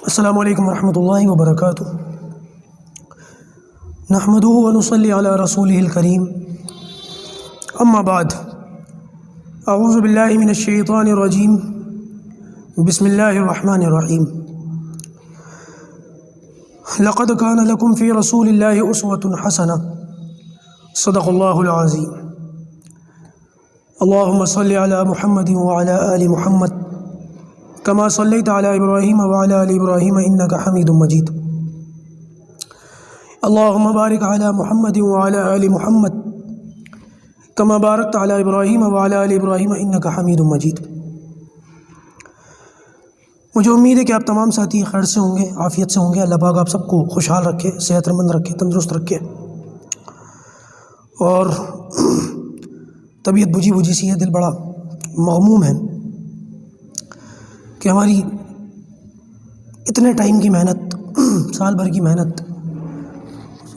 السلام علیکم ورحمۃ اللہ وبرکاتہ۔ نحمدہ ونصلی علی رسولہ الکریم، اما بعد، اعوذ باللہ من الشیطان الرجیم، بسم اللہ الرحمن الرحیم۔ لقد کان لکم فی رسول اللہ اسوۃ حسنہ، صدق اللہ العظیم۔ اللہم صلی علی محمد وعلی آل محمد کما صلیت علی ابراہیم وعلی آل ابراہیم انک حمید مجید۔ اللہم بارک علی محمد وعلی آل محمد کما بارکت علی ابراہیم وعلی آل ابراہیم انک حمید مجید۔ مجھے امید ہے کہ آپ تمام ساتھی خیر سے ہوں گے، عافیت سے ہوں گے۔ اللہ پاک آپ سب کو خوشحال رکھے، صحت مند رکھے، تندرست رکھے، اور طبیعت بجھی بجھی سی ہے، دل بڑا مغموم ہے کہ ہماری اتنے ٹائم کی محنت، سال بھر کی محنت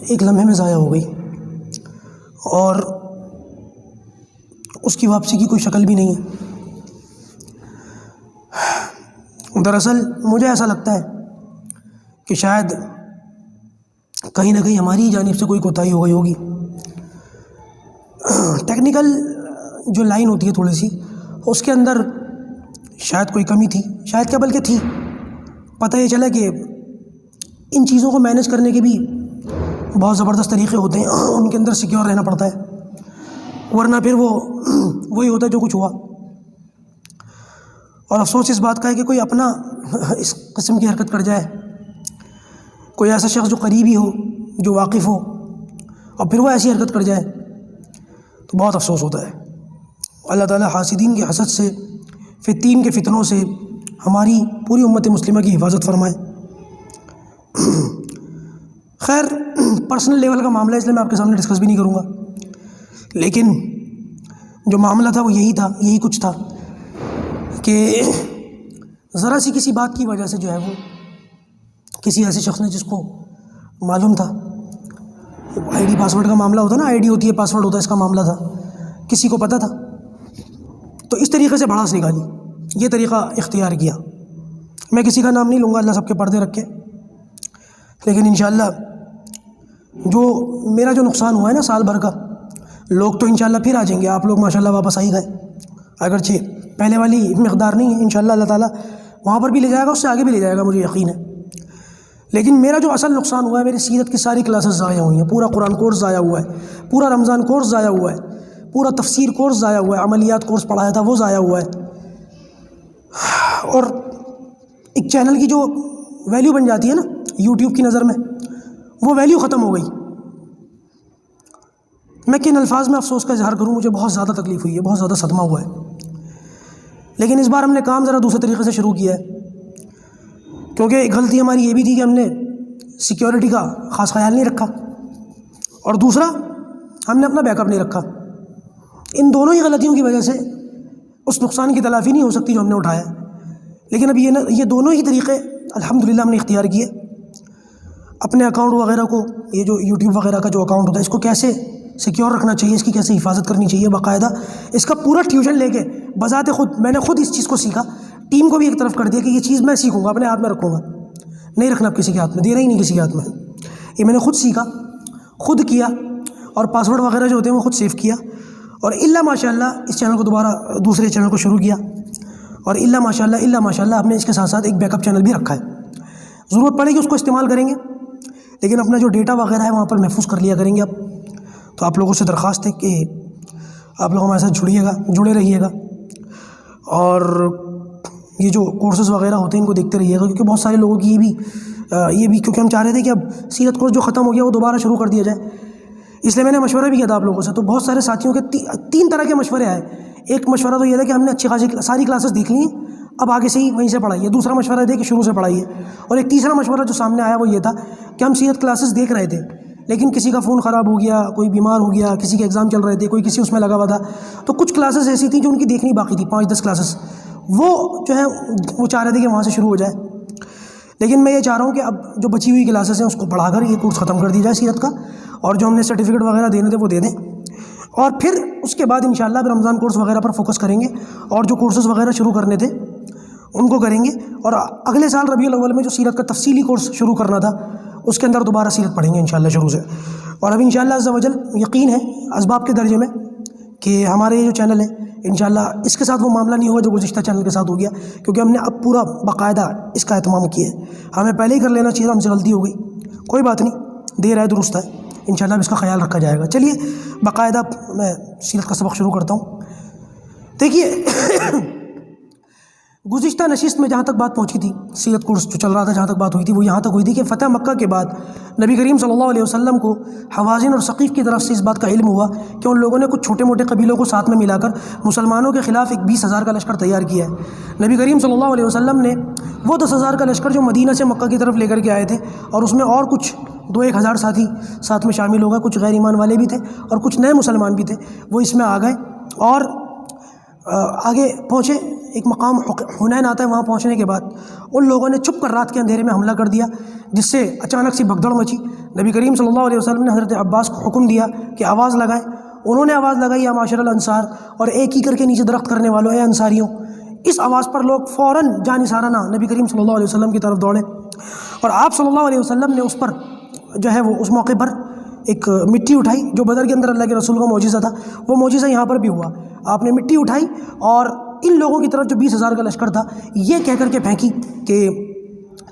ایک لمحے میں ضائع ہو گئی، اور اس کی واپسی کی کوئی شکل بھی نہیں ہے۔ دراصل مجھے ایسا لگتا ہے کہ شاید کہیں نہ کہیں ہماری جانب سے کوئی کوتاہی ہو گئی ہوگی۔ ٹیکنیکل جو لائن ہوتی ہے تھوڑی سی، اس کے اندر شاید کوئی کمی تھی، شاید کیا بلکہ تھی۔ پتہ یہ چلا کہ ان چیزوں کو مینیج کرنے کے بھی بہت زبردست طریقے ہوتے ہیں، ان کے اندر سیکیور رہنا پڑتا ہے، ورنہ پھر وہی ہوتا ہے جو کچھ ہوا۔ اور افسوس اس بات کا ہے کہ کوئی اپنا اس قسم کی حرکت کر جائے، کوئی ایسا شخص جو قریبی ہو، جو واقف ہو، اور پھر وہ ایسی حرکت کر جائے تو بہت افسوس ہوتا ہے۔ اللہ تعالیٰ حاسدین کی حسد سے، فتین کے فتنوں سے ہماری پوری امت مسلمہ کی حفاظت فرمائے۔ خیر، پرسنل لیول کا معاملہ ہے، اس لیے میں آپ کے سامنے ڈسکس بھی نہیں کروں گا، لیکن جو معاملہ تھا وہ یہی کچھ تھا کہ ذرا سی کسی بات کی وجہ سے جو ہے وہ کسی ایسے شخص نے، جس کو معلوم تھا، آئی ڈی پاسورڈ کا معاملہ ہوتا ہے نا، آئی ڈی ہوتی ہے، پاسورڈ ہوتا ہے، اس کا معاملہ تھا، کسی کو پتہ تھا، تو اس طریقے سے بھڑاس نکالی، یہ طریقہ اختیار کیا۔ میں کسی کا نام نہیں لوں گا، اللہ سب کے پردے رکھے، لیکن انشاءاللہ جو میرا جو نقصان ہوا ہے نا سال بھر کا، لوگ تو انشاءاللہ پھر آ جائیں گے، آپ لوگ ماشاءاللہ واپس آ ہی گئے، اگرچہ پہلے والی مقدار نہیں ہے، انشاءاللہ اللہ تعالیٰ وہاں پر بھی لے جائے گا، اس سے آگے بھی لے جائے گا، مجھے یقین ہے۔ لیکن میرا جو اصل نقصان ہوا ہے، میری سیرت کی ساری کلاسز ضائع ہوئی ہیں، پورا قرآن کورس ضائع ہوا ہے، پورا رمضان کورس ضائع ہوا ہے، پورا تفسیر کورس ضائع ہوا ہے، عملیات کورس پڑھایا تھا وہ ضائع ہوا ہے، اور ایک چینل کی جو ویلیو بن جاتی ہے نا یوٹیوب کی نظر میں، وہ ویلیو ختم ہو گئی۔ میں کن الفاظ میں افسوس کا اظہار کروں، مجھے بہت زیادہ تکلیف ہوئی ہے، بہت زیادہ صدمہ ہوا ہے، لیکن اس بار ہم نے کام ذرا دوسرے طریقے سے شروع کیا ہے، کیونکہ ایک غلطی ہماری یہ بھی تھی کہ ہم نے سیکیورٹی کا خاص خیال نہیں رکھا، اور دوسرا ہم نے اپنا بیک اپ نہیں رکھا۔ ان دونوں ہی غلطیوں کی وجہ سے اس نقصان کی تلافی نہیں ہو سکتی جو ہم نے اٹھایا، لیکن اب یہ دونوں ہی طریقے الحمدللہ ہم نے اختیار کیے۔ اپنے اکاؤنٹ وغیرہ کو، یہ جو یوٹیوب وغیرہ کا جو اکاؤنٹ ہوتا ہے، اس کو کیسے سیکیور رکھنا چاہیے، اس کی کیسے حفاظت کرنی چاہیے باقاعدہ، اس کا پورا ٹیوشن لے کے بذات خود میں نے خود اس چیز کو سیکھا، ٹیم کو بھی ایک طرف کر دیا کہ یہ چیز میں سیکھوں گا، اپنے ہاتھ میں رکھوں گا، نہیں رکھنا اب کسی کے ہاتھ میں، دینا ہی نہیں کسی کے ہاتھ میں، یہ میں نے خود سیکھا، خود کیا، اور پاسورڈ وغیرہ جو ہوتے ہیں وہ خود سیو کیا، اور اللہ ماشاء اللہ اس چینل کو دوبارہ دوسرے چینل کو شروع کیا، اور اللہ ماشاء اللہ ہم نے اس کے ساتھ ساتھ ایک بیک اپ چینل بھی رکھا ہے، ضرورت پڑے گی اس کو استعمال کریں گے، لیکن اپنا جو ڈیٹا وغیرہ ہے وہاں پر محفوظ کر لیا کریں گے اب۔ تو آپ لوگوں سے درخواست ہے کہ آپ لوگ ہمارے ساتھ جڑے رہیے گا، اور یہ جو کورسز وغیرہ ہوتے ہیں ان کو دیکھتے رہیے گا، کیونکہ بہت سارے لوگوں کی یہ بھی کیونکہ ہم چاہ رہے تھے کہ اب سیرت کورس جو ختم ہو گیا وہ دوبارہ شروع کر دیا جائے، اس لیے میں نے مشورہ بھی کیا تھا آپ لوگوں سے۔ تو بہت سارے ساتھیوں کے تین طرح کے مشورے آئے۔ ایک مشورہ تو یہ تھا کہ ہم نے اچھی خاصی ساری کلاسز دیکھ لی ہیں، اب آگے سے ہی وہیں سے پڑھائیے۔ دوسرا مشورہ تھا کہ شروع سے پڑھائیے، اور ایک تیسرا مشورہ جو سامنے آیا وہ یہ تھا کہ ہم سیرت کلاسز دیکھ رہے تھے، لیکن کسی کا فون خراب ہو گیا، کوئی بیمار ہو گیا، کسی کے ایگزام چل رہے تھے، کوئی کسی اس میں لگا ہوا تھا، تو کچھ کلاسز ایسی تھیں جو ان کی دیکھنی باقی تھی، 5-10 کلاسز، وہ جو ہے وہ چاہ رہے تھے کہ وہاں سے شروع ہو جائے۔ لیکن میں یہ چاہ رہا ہوں کہ اب جو بچی ہوئی کلاسز ہیں اس کو پڑھا کر یہ کورس ختم کر دیا جائے سیرت کا، اور جو ہم نے سرٹیفکیٹ وغیرہ دینے تھے وہ دے دیں، اور پھر اس کے بعد انشاءاللہ رمضان کورس وغیرہ پر فوکس کریں گے، اور جو کورسز وغیرہ شروع کرنے تھے ان کو کریں گے، اور اگلے سال ربیع الاول میں جو سیرت کا تفصیلی کورس شروع کرنا تھا اس کے اندر دوبارہ سیرت پڑھیں گے انشاءاللہ شروع سے۔ اور اب انشاءاللہ عز و جل یقین ہے اسباب کے درجے میں کہ ہمارے یہ جو چینل ہے انشاءاللہ اس کے ساتھ وہ معاملہ نہیں ہوگا جو گزشتہ چینل کے ساتھ ہو گیا، کیونکہ ہم نے اب پورا باقاعدہ اس کا اہتمام کیا ہے۔ ہمیں پہلے ہی کر لینا چاہیے، ہم سے غلطی ہو گئی، کوئی بات نہیں، دیر ہے درست ہے، انشاءاللہ اس کا خیال رکھا جائے گا۔ چلیے باقاعدہ میں سیرت کا سبق شروع کرتا ہوں۔ دیکھیے گزشتہ نشست میں جہاں تک بات پہنچی تھی، سیرت کورس جو چل رہا تھا جہاں تک بات ہوئی تھی وہ یہاں تک ہوئی تھی کہ فتح مکہ کے بعد نبی کریم صلی اللہ علیہ وسلم کو حوازن اور ثقیف کی طرف سے اس بات کا علم ہوا کہ ان لوگوں نے کچھ چھوٹے موٹے قبیلوں کو ساتھ میں ملا کر مسلمانوں کے خلاف ایک 20,000 کا لشکر تیار کیا ہے۔ نبی کریم صلی اللہ علیہ وسلم نے وہ 10,000 کا لشکر جو مدینہ سے مکہ کی طرف لے کر کے آئے تھے، اور اس میں اور کچھ 2-1 ہزار ساتھی ساتھ میں شامل ہو گئے، کچھ غیر ایمان والے بھی تھے اور کچھ نئے مسلمان بھی تھے، وہ اس میں آ گئے اور آگے پہنچے۔ ایک مقام حنین آتا ہے، وہاں پہنچنے کے بعد ان لوگوں نے چھپ کر رات کے اندھیرے میں حملہ کر دیا، جس سے اچانک سی بھگدڑ مچی۔ نبی کریم صلی اللہ علیہ وسلم نے حضرت عباس کو حکم دیا کہ آواز لگائیں۔ انہوں نے آواز لگائی، یا معاشر الانصار، اور ایک ہی کر کے نیچے درخت کرنے والوں، اے انصاریوں۔ اس آواز پر لوگ فوراً جانثارانہ نبی کریم صلی اللہ علیہ وسلم کی طرف دوڑے، اور آپ صلی اللہ علیہ وسلم نے اس پر جو ہے وہ اس موقع پر ایک مٹی اٹھائی جو بدر کے اندر اللہ کے رسول کا معجزہ تھا، وہ معجزہ یہاں پر بھی ہوا۔ آپ نے مٹی اٹھائی اور ان لوگوں کی طرف جو 20,000 کا لشکر تھا یہ کہہ کر کے پھینکی کہ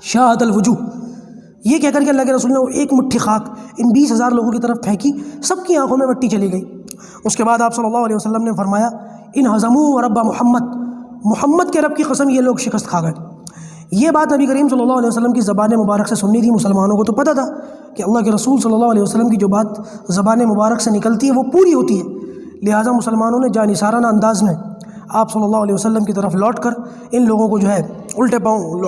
شاہد الوجوہ، یہ کہہ کر کے اللہ کے رسول نے ایک مٹھی خاک ان 20,000 لوگوں کی طرف پھینکی، سب کی آنکھوں میں مٹی چلی گئی۔ اس کے بعد آپ صلی اللہ علیہ وسلم نے فرمایا ان ہزموا رب محمد، محمد کے رب کی قسم یہ لوگ شکست کھا گئے۔ یہ بات نبی کریم صلی اللہ علیہ وسلم کی زبان مبارک سے سننی تھی۔ مسلمانوں کو تو پتہ تھا کہ اللہ کے رسول صلی اللہ علیہ وسلم کی جو بات زبان مبارک سے نکلتی ہے وہ پوری ہوتی ہے، لہٰذا مسلمانوں نے جانثارانہ انداز میں آپ صلی اللہ علیہ وسلم کی طرف لوٹ کر ان لوگوں کو جو ہے الٹے پاؤں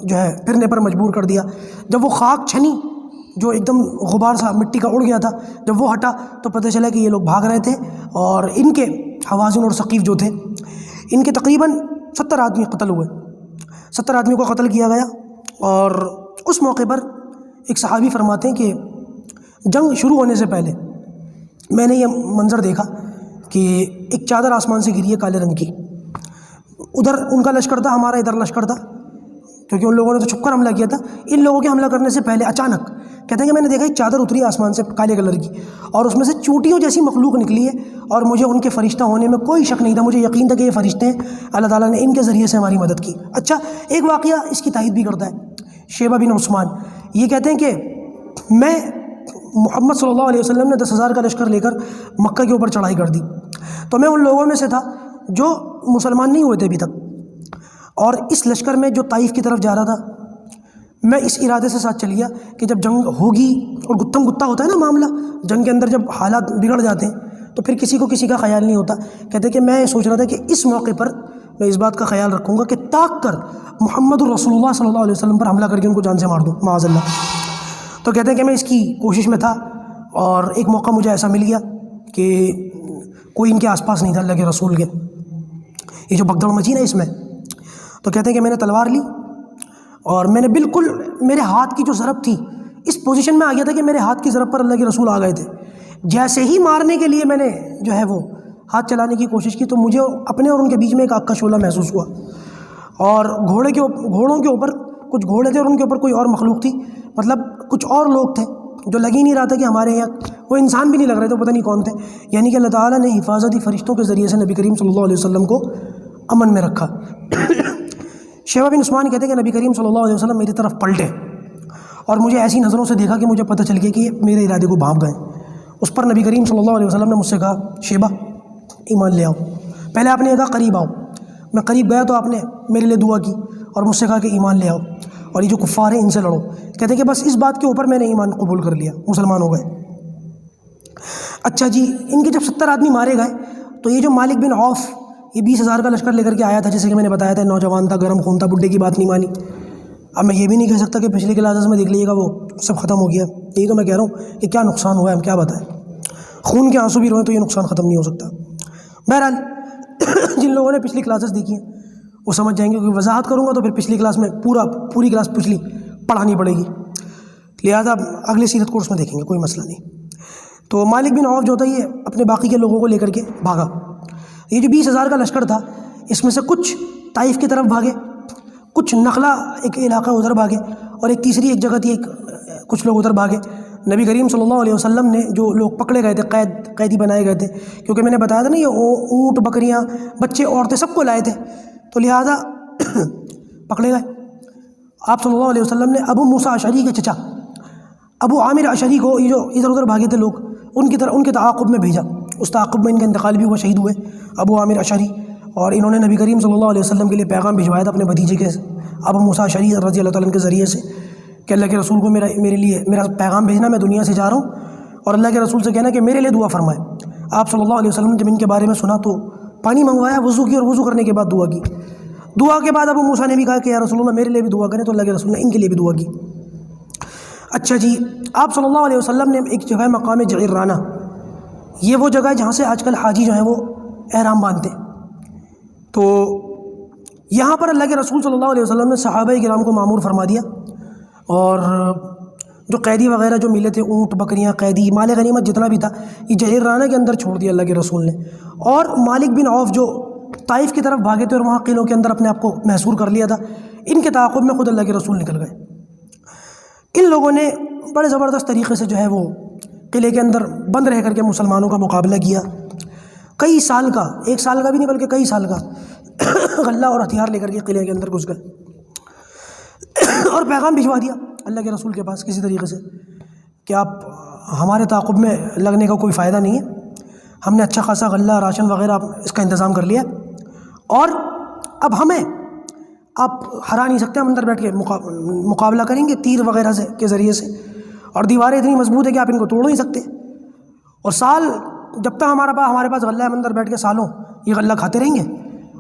جو ہے پھرنے پر مجبور کر دیا۔ جب وہ خاک چھنی جو ایک دم غبار سا مٹی کا اڑ گیا تھا، جب وہ ہٹا تو پتہ چلا کہ یہ لوگ بھاگ رہے تھے، اور ان کے حوازن اور ثقیف جو تھے ان کے تقریباً 70 آدمی قتل ہوئے، 70 آدمیوں کو قتل کیا گیا۔ اور اس موقع پر ایک صحابی فرماتے ہیں کہ جنگ شروع ہونے سے پہلے میں نے یہ منظر دیکھا کہ ایک چادر آسمان سے گری ہے کالے رنگ کی، ادھر ان کا لشکر تھا، ہمارا ادھر لشکر تھا، کیونکہ ان لوگوں نے تو چھپ کر حملہ کیا تھا۔ ان لوگوں کے حملہ کرنے سے پہلے اچانک کہتے ہیں کہ میں نے دیکھا ایک چادر اتری آسمان سے کالے کلر کی، اور اس میں سے چونٹیوں جیسی مخلوق نکلی ہے، اور مجھے ان کے فرشتہ ہونے میں کوئی شک نہیں تھا، مجھے یقین تھا کہ یہ فرشتے ہیں، اللہ تعالیٰ نے ان کے ذریعے سے ہماری مدد کی۔ اچھا، ایک واقعہ اس کی تائید بھی کرتا ہے۔ شیبہ بن عثمان یہ کہتے ہیں کہ میں محمد صلی اللہ علیہ وسلم نے 10,000 کا لشکر لے کر مکہ کے اوپر چڑھائی کر دی، تو میں ان لوگوں میں سے تھا جو مسلمان نہیں ہوئے تھے ابھی تک، اور اس لشکر میں جو طائف کی طرف جا رہا تھا میں اس ارادے سے ساتھ چل گیا کہ جب جنگ ہوگی، اور گتھم گتھا ہوتا ہے نا معاملہ، جنگ کے اندر جب حالات بگڑ جاتے ہیں تو پھر کسی کو کسی کا خیال نہیں ہوتا۔ کہتے کہ میں سوچ رہا تھا کہ اس موقع پر میں اس بات کا خیال رکھوں گا کہ طاق کر محمد الرسول اللہ صلی اللہ علیہ وسلم پر حملہ کر کے ان کو جان سے مار دوں معاذ اللہ۔ تو کہتے ہیں کہ میں اس کی کوشش میں تھا، اور ایک موقع مجھے ایسا مل گیا کہ کوئی ان کے آس پاس نہیں تھا اللہ کے رسول کے، یہ جو بگدڑ مچی نا اس میں، تو کہتے ہیں کہ میں نے تلوار لی اور میں نے بالکل میرے ہاتھ کی جو ضرب تھی اس پوزیشن میں آ گیا تھا کہ میرے ہاتھ کی ضرب پر اللہ کے رسول آ گئے تھے۔ جیسے ہی مارنے کے لیے میں نے جو ہے وہ ہاتھ چلانے کی کوشش کی تو مجھے اپنے اور ان کے بیچ میں ایک آگ کا شعلہ محسوس ہوا، اور گھوڑوں کے اوپر کچھ گھوڑے تھے اور ان کے اوپر کوئی اور مخلوق تھی، مطلب کچھ اور لوگ تھے جو لگ ہی نہیں رہا تھا کہ ہمارے یہاں وہ انسان بھی نہیں لگ رہے تھے، پتہ نہیں کون تھے۔ یعنی کہ اللہ تعالیٰ نے حفاظتی فرشتوں کے ذریعے سے نبی کریم صلی اللہ علیہ وسلم کو امن میں رکھا۔ شیبہ بن عثمان کہتے ہیں کہ نبی کریم صلی اللہ علیہ وسلم میری طرف پلٹے اور مجھے ایسی نظروں سے دیکھا کہ مجھے پتہ چل گیا کہ یہ میرے ارادے کو بھانپ گئے۔ اس پر نبی کریم صلی اللہ علیہ وسلم نے مجھ سے کہا شیبہ ایمان لے آؤ۔ پہلے آپ نے کہا قریب آؤ، میں قریب گیا تو آپ نے میرے لیے دعا کی اور مجھ سے کہا کہ ایمان لے آؤ، اور یہ جو کفار ہیں ان سے لڑو۔ کہتے ہیں کہ بس اس بات کے اوپر میں نے ایمان قبول کر لیا، مسلمان ہو گئے۔ اچھا جی، ان کے جب 70 آدمی مارے گئے تو یہ جو مالک بن عوف یہ 20,000 کا لشکر لے کر کے آیا تھا، جیسے کہ میں نے بتایا تھا، نوجوان تھا، گرم خون تھا، بڈھے کی بات نہیں مانی۔ اب میں یہ بھی نہیں کہہ سکتا کہ پچھلی کلاسز میں دیکھ لیجیے گا وہ سب ختم ہو گیا، یہی تو میں کہہ رہا ہوں کہ کیا نقصان ہوا ہے، ہم کیا بتائیں، خون کے آنسو بھی روئیں تو یہ نقصان ختم نہیں ہو سکتا۔ بہرحال جن لوگوں نے پچھلی کلاسز دیکھی ہیں وہ سمجھ جائیں گے، کیونکہ وضاحت کروں گا تو پھر پچھلی کلاس میں پوری کلاس پچھلی پڑھانی پڑے گی، لہٰذا اگلے سیرت کورس میں دیکھیں گے، کوئی مسئلہ نہیں۔ تو مالک بن عوف جو تھا یہ اپنے باقی کے لوگوں کو لے کر کے بھاگا۔ یہ جو 20,000 کا لشکر تھا اس میں سے کچھ طائف کی طرف بھاگے کچھ نخلا ایک علاقہ ادھر بھاگے، اور ایک تیسری ایک جگہ تھی، کچھ لوگ ادھر بھاگے۔ نبی کریم صلی اللہ علیہ وسلم نے جو لوگ پکڑے گئے تھے، قیدی بنائے گئے تھے، کیونکہ میں نے بتایا تھا نا یہ اونٹ، بکریاں، بچے، عورتیں سب کو لائے تھے، تو لہٰذا پکڑے گئے۔ آپ صلی اللہ علیہ وسلم نے ابو موسیٰ اشعری کے چچا ابو عامر اشعری کو، یہ جو ادھر ادھر بھاگے تھے لوگ، ان کے تعاقب میں بھیجا۔ اس تعاقب میں ان کا انتقال بھی ہوا، شہید ہوئے ابو عامر اشعری، اور انہوں نے نبی کریم صلی اللہ علیہ وسلم کے لیے پیغام بھجوایا تھا اپنے بھتیجے کے ابو موسیٰ اشعری رضی اللہ تعالیٰ عنہ کے ذریعے سے کہ اللہ کے رسول کو میرا پیغام بھیجنا، میں دنیا سے جا رہا ہوں، اور اللہ کے رسول سے کہنا کہ میرے لیے دعا فرمائے۔ آپ صلی اللہ علیہ وسلم نے جب ان کے بارے میں سنا تو پانی منگوایا، وضو کی، اور وضو کرنے کے بعد دعا کی۔ دعا کے بعد ابو موسیٰ نے بھی کہا کہ یا رسول اللہ میرے لیے بھی دعا کریں، تو اللہ کے رسول نے ان کے لیے بھی دعا کی۔ اچھا جی، آپ صلی اللہ علیہ وسلم نے ایک جگہ مقام جعرانہ، یہ وہ جگہ ہے جہاں سے آج کل حاجی جو ہیں وہ احرام باندھتے ہیں، تو یہاں پر اللہ کے رسول صلی اللہ علیہ وسلم نے صحابہ کرام کو مامور فرما دیا، اور جو قیدی وغیرہ جو ملے تھے، اونٹ، بکریاں، قیدی، مال غنیمت جتنا بھی تھا، یہ جعرانہ کے اندر چھوڑ دیا اللہ کے رسول نے۔ اور مالک بن عوف جو طائف کی طرف بھاگے تھے اور وہاں قلعوں کے اندر اپنے آپ کو محصور کر لیا تھا، ان کے تعاقب میں خود اللہ کے رسول نکل گئے۔ ان لوگوں نے بڑے زبردست طریقے سے جو ہے وہ قلعے کے اندر بند رہ کر کے مسلمانوں کا مقابلہ کیا، کئی سال کا، ایک سال کا بھی نہیں بلکہ کئی سال کا غلہ اور ہتھیار لے کر کے قلعے کے اندر گھس گئے، اور پیغام بھجوا دیا اللہ کے رسول کے پاس کسی طریقے سے کہ آپ ہمارے تعاقب میں لگنے کا کوئی فائدہ نہیں ہے، ہم نے اچھا خاصا غلہ، راشن وغیرہ اس کا انتظام کر لیا، اور اب ہمیں آپ ہرا نہیں سکتے، ہم اندر بیٹھ کے مقابلہ کریں گے تیر وغیرہ سے کے ذریعے سے، اور دیواریں اتنی مضبوط ہے کہ آپ ان کو توڑ نہیں سکتے، اور سال جب تک ہمارے پاس غلہ ہے، ہم اندر بیٹھ کے سالوں یہ غلہ کھاتے رہیں گے،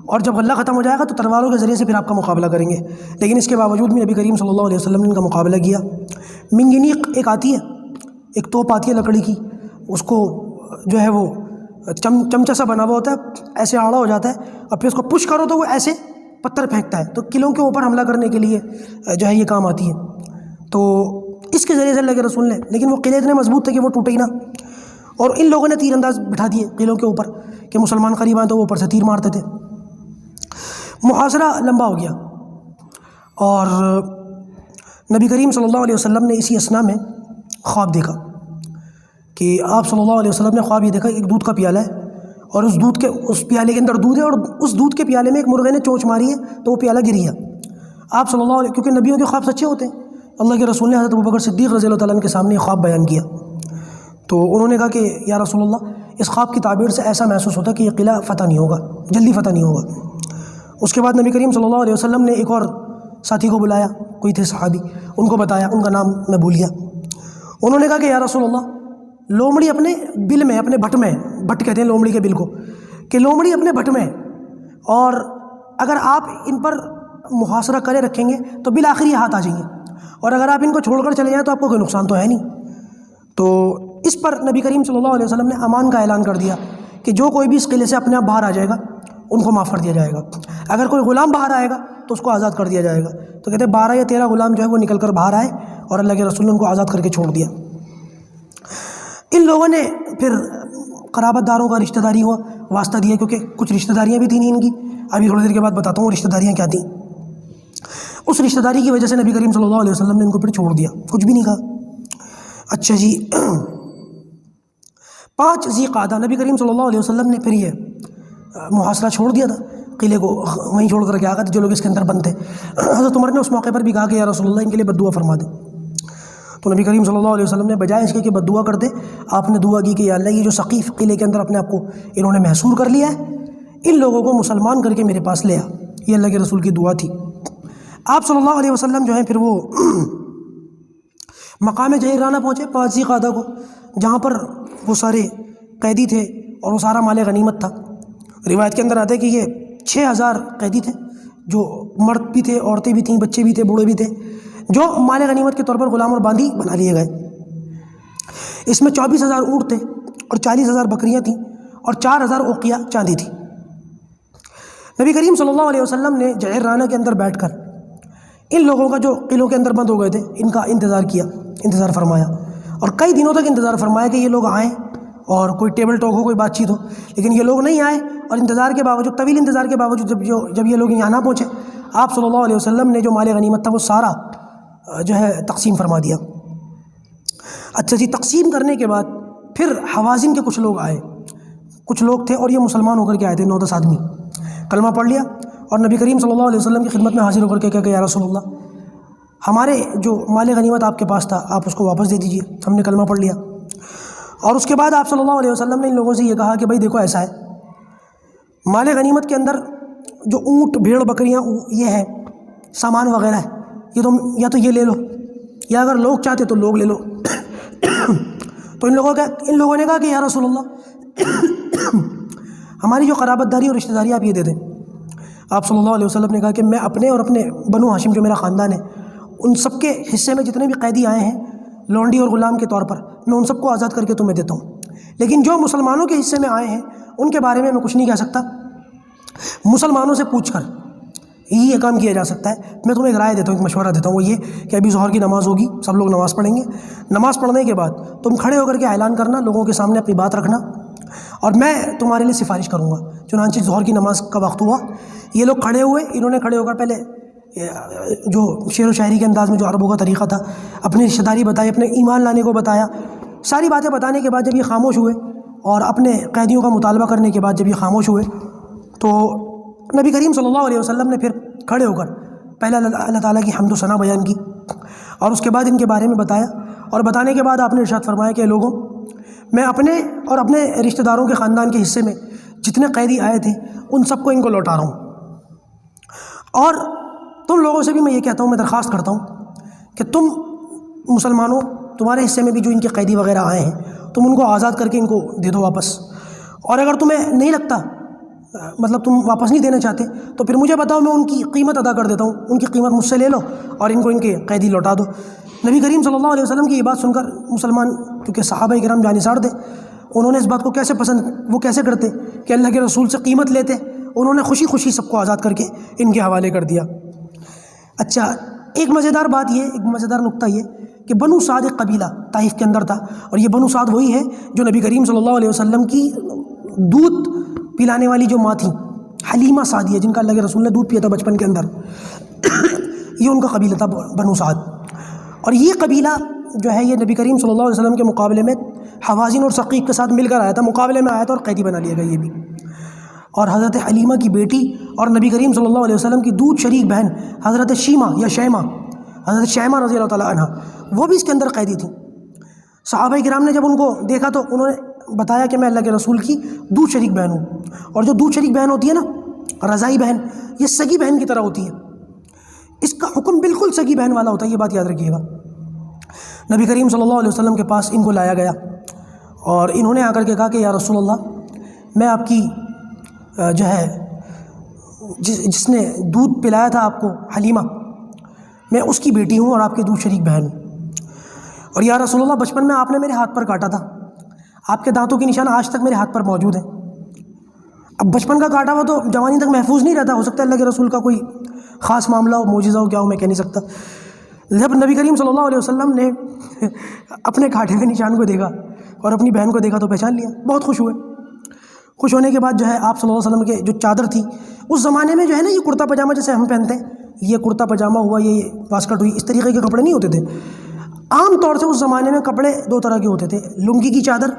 اور جب غلہ ختم ہو جائے گا تو تلواروں کے ذریعے سے پھر آپ کا مقابلہ کریں گے۔ لیکن اس کے باوجود بھی نبی کریم صلی اللہ علیہ وسلم نے ان کا مقابلہ کیا۔ منجنیق ایک آتی ہے، ایک توپ آتی ہے لکڑی کی، اس کو جو ہے وہ چمچہ سا بنا ہوا ہوتا ہے، ایسے آڑا ہو جاتا ہے، اور پھر اس کو پش کرو تو وہ ایسے پتھر پھینکتا ہے، تو قلعوں کے اوپر حملہ کرنے کے لیے جو ہے یہ کام آتی ہے۔ تو اس کے ذریعے سے اللہ کے رسول نے، لیکن وہ قلعے اتنے مضبوط تھے کہ وہ ٹوٹے ہی نہ، اور ان لوگوں نے تیر انداز بٹھا دیے قلعوں کے اوپر کہ مسلمان قریب آئیں تو وہ اوپر سے تیر مارتے تھے۔ محاصرہ لمبا ہو گیا، اور نبی کریم صلی اللہ علیہ وسلم نے اسی اثنا میں خواب دیکھا کہ آپ صلی اللہ علیہ وسلم نے خواب یہ دیکھا ایک دودھ کا پیالہ ہے، اور اس پیالے کے اندر دودھ ہے، اور اس دودھ کے پیالے میں ایک مرغے نے چونچ ماری ہے تو وہ پیالہ گر گیا۔ آپ صلی اللہ علیہ، کیونکہ نبیوں کے خواب سچے ہوتے ہیں، اللہ کے رسول نے حضرت ابوبکر صدیق رضی اللہ تعالیٰ عنہ کے سامنے یہ خواب بیان کیا، تو انہوں نے کہا کہ یا رسول اللہ، اس خواب کی تعبیر سے ایسا محسوس ہوتا کہ یہ قلعہ فتح نہیں ہوگا، جلدی فتح نہیں ہوگا۔ اس کے بعد نبی کریم صلی اللہ علیہ وسلم نے ایک اور ساتھی کو بلایا، کوئی تھے صحابی، ان کو بتایا، ان کا نام میں بھول گیا۔ انہوں نے کہا کہ یا رسول اللہ، لومڑی اپنے بل میں، اپنے بھٹ میں، بھٹ کہتے ہیں لومڑی کے بل کو، کہ لومڑی اپنے بھٹ میں، اور اگر آپ ان پر محاصرہ کرے رکھیں گے تو بالآخر یہ ہاتھ آ جائیں گے، اور اگر آپ ان کو چھوڑ کر چلے جائیں تو آپ کو کوئی نقصان تو ہے نہیں۔ تو اس پر نبی کریم صلی اللہ علیہ وسلم نے امان کا اعلان کر دیا کہ جو کوئی بھی اس قلعے سے اپنے آپ باہر آ جائے گا ان کو معاف کر دیا جائے گا، اگر کوئی غلام باہر آئے گا تو اس کو آزاد کر دیا جائے گا۔ تو کہتے ہیں 12 یا 13 غلام جو ہے وہ نکل کر باہر آئے، اور اللہ کے رسول نے ان کو آزاد کر کے چھوڑ دیا۔ ان لوگوں نے پھر قرابت داروں کا رشتہ داری ہوا واسطہ دیا، کیونکہ کچھ رشتہ داریاں بھی تھیں ان کی، ابھی تھوڑی دیر کے بعد بتاتا ہوں وہ رشتہ داریاں کیا تھیں۔ اس رشتہ داری کی وجہ سے نبی کریم صلی اللہ علیہ وسلم نے ان کو پھر چھوڑ دیا، کچھ بھی نہیں کہا۔ اچھا جی، 5 ذی قعدہ نبی کریم صلی اللہ علیہ وسلم نے پھر یہ محاصرہ چھوڑ دیا تھا، قلعے کو وہیں چھوڑ کر کے آ گئے تھے جو لوگ اس کے اندر بند تھے۔ حضرت عمر نے اس موقع پر بھی کہا کہ یا رسول اللہ ان کے لیے بد دعا فرما دے، تو نبی کریم صلی اللہ علیہ وسلم نے بجائے اس کے کہ بد دعا کر دے، آپ نے دعا کی کہ یا اللہ یہ جو ثقیف قلعے کے اندر اپنے آپ کو انہوں نے محصور کر لیا ہے، ان لوگوں کو مسلمان کر کے میرے پاس لے آ۔ یہ اللہ کے رسول کی دعا تھی۔ آپ صلی اللہ علیہ وسلم جو ہیں پھر وہ مقام جعرانہ پہنچے 5 ذی قعدہ کو، جہاں پر وہ سارے قیدی تھے اور وہ سارا مال غنیمت تھا۔ روایت کے اندر آتا ہے کہ یہ 6000 قیدی تھے، جو مرد بھی تھے، عورتیں بھی تھیں، بچے بھی تھے، بوڑھے بھی تھے، جو مال غنیمت کے طور پر غلام اور باندی بنا لیے گئے۔ اس میں 24000 اونٹ تھے، اور 40000 بکریاں تھیں، اور 4000 اوقیہ چاندی تھی۔ نبی کریم صلی اللہ علیہ وسلم نے جعرانہ کے اندر بیٹھ کر ان لوگوں کا جو قلعوں کے اندر بند ہو گئے تھے ان کا انتظار کیا، انتظار فرمایا، اور کئی دنوں تک انتظار فرمایا کہ یہ لوگ آئیں اور کوئی ٹیبل ٹاک ہو، کوئی بات چیت ہو، لیکن یہ لوگ نہیں آئے، اور انتظار کے باوجود، طویل انتظار کے باوجود جب یہ لوگ یہاں نہ پہنچے، آپ صلی اللہ علیہ وسلم نے جو مال غنیمت تھا وہ سارا جو ہے تقسیم فرما دیا۔ اچھا جی، تقسیم کرنے کے بعد پھر حوازن کے کچھ لوگ آئے، کچھ لوگ تھے اور یہ مسلمان ہو کر کے آئے تھے، 9-10 آدمی، کلمہ پڑھ لیا اور نبی کریم صلی اللہ علیہ وسلم کی خدمت میں حاضر ہو کر کے کہا کہ یا رسول اللہ، ہمارے جو مال غنیمت آپ کے پاس تھا آپ اس کو واپس دے دیجئے، ہم نے کلمہ پڑھ لیا۔ اور اس کے بعد آپ صلی اللہ علیہ وسلم نے ان لوگوں سے یہ کہا کہ بھائی دیکھو ایسا ہے، مال غنیمت کے اندر جو اونٹ بھیڑ بکریاں یہ ہے سامان وغیرہ ہے، یہ تو یا تو یہ لے لو، یا اگر لوگ چاہتے تو لوگ لے لو۔ تو ان لوگوں نے کہا کہ یا رسول اللہ ہماری جو قرابت داری اور رشتہ داری آپ یہ دے دیں۔ آپ صلی اللہ علیہ وسلم نے کہا کہ میں اپنے اور اپنے بنو ہاشم جو میرا خاندان ہے ان سب کے حصے میں جتنے بھی قیدی آئے ہیں لونڈی اور غلام کے طور پر، میں ان سب کو آزاد کر کے تمہیں دیتا ہوں، لیکن جو مسلمانوں کے حصے میں آئے ہیں ان کے بارے میں کچھ نہیں کہہ سکتا، مسلمانوں سے پوچھ کر یہ کام کیا جا سکتا ہے۔ میں تمہیں ایک رائے دیتا ہوں، ایک مشورہ دیتا ہوں، وہ یہ کہ ابھی ظہر کی نماز ہوگی، سب لوگ نماز پڑھیں گے، نماز پڑھنے کے بعد تم کھڑے ہو کر کے اعلان کرنا، لوگوں کے سامنے اپنی بات رکھنا اور میں تمہارے لیے سفارش کروں گا۔ چنانچہ ظہر کی نماز کا وقت ہوا، یہ لوگ کھڑے ہوئے، انہوں نے کھڑے ہو کر پہلے جو شعر و شاعری کے انداز میں جو عربوں کا طریقہ تھا اپنی رشتہ داری بتائی، اپنے ایمان لانے کو بتایا، ساری باتیں بتانے کے بعد جب یہ خاموش ہوئے اور اپنے قیدیوں کا مطالبہ کرنے کے بعد جب یہ خاموش ہوئے تو نبی کریم صلی اللہ علیہ وسلم نے پھر کھڑے ہو کر پہلے اللہ تعالیٰ کی حمد و ثنا بیان کی اور اس کے بعد ان کے بارے میں بتایا، اور بتانے کے بعد آپ نے ارشاد فرمایا کہ لوگوں، میں اپنے اور اپنے رشتہ داروں کے خاندان کے حصے میں جتنے قیدی آئے تھے ان سب کو ان کو لوٹا رہا ہوں، اور تم لوگوں سے بھی میں یہ کہتا ہوں، میں درخواست کرتا ہوں کہ تم مسلمانوں، تمہارے حصے میں بھی جو ان کے قیدی وغیرہ آئے ہیں تم ان کو آزاد کر کے ان کو دے دو واپس، اور اگر تمہیں نہیں لگتا مطلب تم واپس نہیں دینا چاہتے تو پھر مجھے بتاؤ، میں ان کی قیمت ادا کر دیتا ہوں، ان کی قیمت مجھ سے لے لو اور ان کے قیدی لوٹا دو۔ نبی کریم صلی اللہ علیہ وسلم کی یہ بات سن کر مسلمان، کیونکہ صحابہ کرام جانثار تھے، انہوں نے اس بات کو وہ کیسے کرتے کہ اللہ کے رسول سے قیمت لیتے، انہوں نے خوشی خوشی سب کو آزاد کر کے ان کے حوالے کر دیا۔ اچھا، ایک مزیدار بات یہ، ایک مزیدار نقطہ یہ کہ بنو سعد ایک قبیلہ طائف کے اندر تھا، اور یہ بنو سعد وہی ہے جو نبی کریم صلی اللہ علیہ وسلم کی دودھ پلانے والی جو ماں تھیں حلیمہ سعدیہ، جن کا اللہ کے رسول نے دودھ پیا تھا بچپن کے اندر، یہ ان کا قبیلہ تھا بنو سعد۔ اور یہ قبیلہ جو ہے یہ نبی کریم صلی اللہ علیہ وسلم کے مقابلے میں حوازن اور ثقیف کے ساتھ مل کر آیا تھا، مقابلے میں آیا تھا اور قیدی بنا لیا گیا یہ بھی۔ اور حضرت حلیمہ کی بیٹی اور نبی کریم صلی اللہ علیہ وسلم کی دودھ شریک بہن حضرت شیمہ یا شیمہ، حضرت شیمہ رضی اللہ تعالیٰ عنہ، وہ بھی اس کے اندر قیدی تھیں۔ صحابہ کرام نے جب ان کو دیکھا تو انہوں نے بتایا کہ میں اللہ کے رسول کی دودھ شریک بہن ہوں، اور جو دودھ شریک بہن ہوتی ہے نا، رضائی بہن، یہ سگی بہن کی طرح ہوتی ہے، اس کا حکم بالکل سگی بہن والا ہوتا ہے، یہ بات یاد رکھیے گا۔ نبی کریم صلی اللہ علیہ وسلم کے پاس ان کو لایا گیا اور انہوں نے آ کر کے کہا کہ یا رسول اللہ، میں آپ کی جو ہے جس نے دودھ پلایا تھا آپ کو حلیمہ، میں اس کی بیٹی ہوں اور آپ کے دودھ شریک بہن ہوں، اور یا رسول اللہ بچپن میں آپ نے میرے ہاتھ پر کاٹا تھا، آپ کے دانتوں کے نشان آج تک میرے ہاتھ پر موجود ہیں۔ اب بچپن کا کاٹا ہوا تو جوانی تک محفوظ نہیں رہتا، ہو سکتا ہے اللہ کے رسول کا کوئی خاص معاملہ ہو، معجزہ ہو، کیا ہو، میں کہہ نہیں سکتا۔ جب نبی کریم صلی اللہ علیہ وسلم نے اپنے کاٹے کے نشان کو دیکھا اور اپنی بہن کو دیکھا تو پہچان لیا، بہت خوش ہوئے۔ خوش ہونے کے بعد جو ہے آپ صلی اللہ علیہ وسلم کے جو چادر تھی، اس زمانے میں جو ہے نا یہ کرتا پاجامہ جیسے ہم پہنتے ہیں، یہ کرتا پاجامہ ہوا، یہ واسکٹ ہوئی، اس طریقے کے کپڑے نہیں ہوتے تھے۔ عام طور سے اس زمانے میں کپڑے دو طرح کے ہوتے تھے، لنگی کی چادر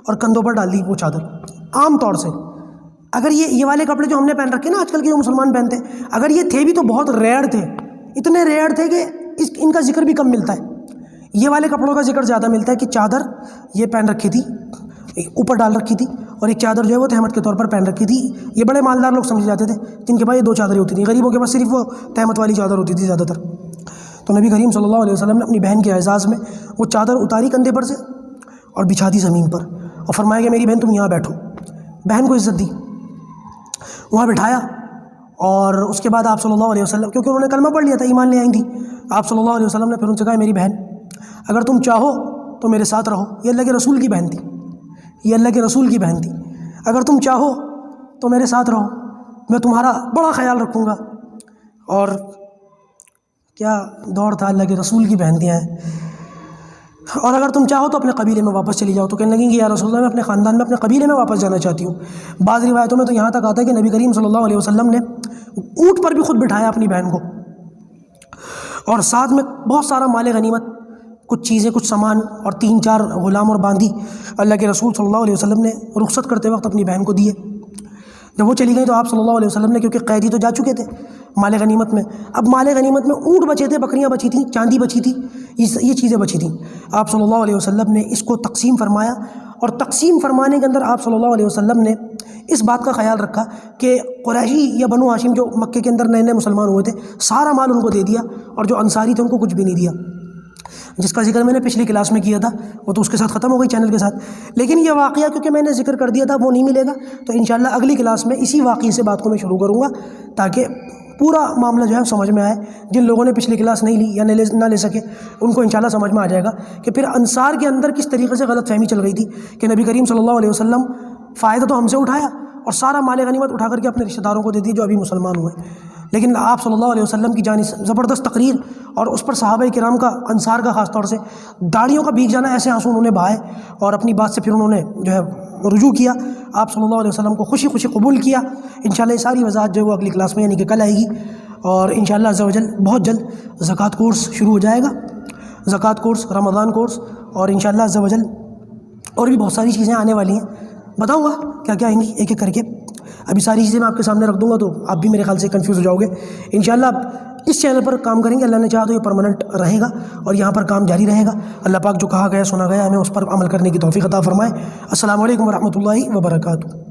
اور کندھوں پر ڈال دی وہ چادر، عام طور سے۔ اگر یہ والے کپڑے جو ہم نے پہن رکھے نا آج کل کے جو مسلمان پہنتے ہیں، اگر یہ تھے بھی تو بہت ریئر تھے، اتنے ریئر تھے کہ ان کا ذکر بھی کم ملتا ہے۔ یہ والے کپڑوں کا ذکر زیادہ ملتا ہے کہ چادر یہ پہن رکھی تھی، اوپر ڈال رکھی تھی، اور ایک چادر جو ہے وہ تہمت کے طور پر پہن رکھی تھی۔ یہ بڑے مالدار لوگ سمجھ جاتے تھے جن کے پاس یہ دو چادریں ہوتی تھیں، غریبوں کے پاس صرف وہ تہمت والی چادر ہوتی تھی زیادہ تر۔ تو نبی کریم صلی اللہ علیہ وسلم نے اپنی بہن کے اعزاز میں وہ چادر اتاری کندھے پر سے اور بچھا دی زمین پر، اور فرمایا کہ میری بہن تم یہاں بیٹھو۔ بہن کو عزت دی، وہاں بٹھایا، اور اس کے بعد آپ صلی اللہ علیہ وسلم، کیونکہ انہوں نے کلمہ پڑھ لیا تھا، ایمان لے آئی تھی، آپ صلی اللہ علیہ وسلم نے پھر ان سے کہا میری بہن اگر تم چاہو تو میرے ساتھ رہو، یہ اللہ کے رسول کی بہن تھی، یہ اللہ کے رسول کی بہن تھی، اگر تم چاہو تو میرے ساتھ رہو، میں تمہارا بڑا خیال رکھوں گا۔ اور کیا دور تھا، اللہ کے رسول کی بہن تھیں، اور اگر تم چاہو تو اپنے قبیلے میں واپس چلی جاؤ۔ تو کہنے لگیں کہ یا رسول اللہ، میں اپنے خاندان میں اپنے قبیلے میں واپس جانا چاہتی ہوں۔ بعض روایتوں میں تو یہاں تک آتا ہے کہ نبی کریم صلی اللہ علیہ وسلم نے اونٹ پر بھی خود بٹھایا اپنی بہن کو، اور ساتھ میں بہت سارا مال غنیمت، کچھ چیزیں، کچھ سامان، اور 3-4 غلام اور باندی اللہ کے رسول صلی اللہ علیہ وسلم نے رخصت کرتے وقت اپنی بہن کو دیے۔ جب وہ چلی گئی تو آپ صلی اللہ علیہ وسلم نے، کیونکہ قیدی تو جا چکے تھے مال غنیمت میں، اب مال غنیمت میں اونٹ بچے تھے، بکریاں بچی تھیں، چاندی بچی تھی، یہ چیزیں بچی تھیں، آپ صلی اللہ علیہ وسلم نے اس کو تقسیم فرمایا، اور تقسیم فرمانے کے اندر آپ صلی اللہ علیہ وسلم نے اس بات کا خیال رکھا کہ قریشی یا بنو ہاشم جو مکے کے اندر نئے نئے مسلمان ہوئے تھے، سارا مال ان کو دے دیا، اور جو انصاری تھے ان کو کچھ بھی نہیں دیا، جس کا ذکر میں نے پچھلی کلاس میں کیا تھا، وہ تو اس کے ساتھ ختم ہو گئی چینل کے ساتھ، لیکن یہ واقعہ کیونکہ میں نے ذکر کر دیا تھا وہ نہیں ملے گا، تو انشاءاللہ اگلی کلاس میں اسی واقعے سے بات کو میں شروع کروں گا، تاکہ پورا معاملہ جو ہے سمجھ میں آئے۔ جن لوگوں نے پچھلی کلاس نہیں لی یا نہ لے سکے ان کو انشاءاللہ سمجھ میں آ جائے گا کہ پھر انصار کے اندر کس طریقے سے غلط فہمی چل رہی تھی کہ نبی کریم صلی اللہ علیہ وسلم فائدہ تو ہم سے اٹھایا اور سارا مال غنیمت اٹھا کر کے اپنے رشتہ داروں کو دے دی جو ابھی مسلمان ہوئے، لیکن آپ صلی اللہ علیہ وسلم کی جانب زبردست تقریر، اور اس پر صحابہ کرام کا، انصار کا خاص طور سے داڑھیوں کا بھیگ جانا، ایسے آنسو انہوں نے بہائے، اور اپنی بات سے پھر انہوں نے جو ہے رجوع کیا، آپ صلی اللہ علیہ وسلم کو خوشی خوشی قبول کیا۔ انشاءاللہ یہ ساری وضاحت جو ہے وہ اگلی کلاس میں یعنی کہ کل آئے گی، اور انشاءاللہ عز و جل بہت جلد زکوٰۃ کورس شروع ہو جائے گا، زکوٰۃ کورس، رمضان کورس، اور انشاءاللہ عز و جل اور بھی بہت ساری چیزیں آنے والی ہیں، بتاؤں گا کیا کیا آئیں گی ایک ایک کر کے، ابھی ساری چیزیں میں آپ کے سامنے رکھ دوں گا تو آپ بھی میرے خیال سے کنفیوز ہو جاؤ گے۔ انشاءاللہ آپ اس چینل پر کام کریں گے، اللہ نے چاہا تو یہ پرماننٹ رہے گا اور یہاں پر کام جاری رہے گا۔ اللہ پاک جو کہا گیا سنا گیا ہمیں اس پر عمل کرنے کی توفیق عطا فرمائے۔ السلام علیکم ورحمۃ اللہ وبرکاتہ۔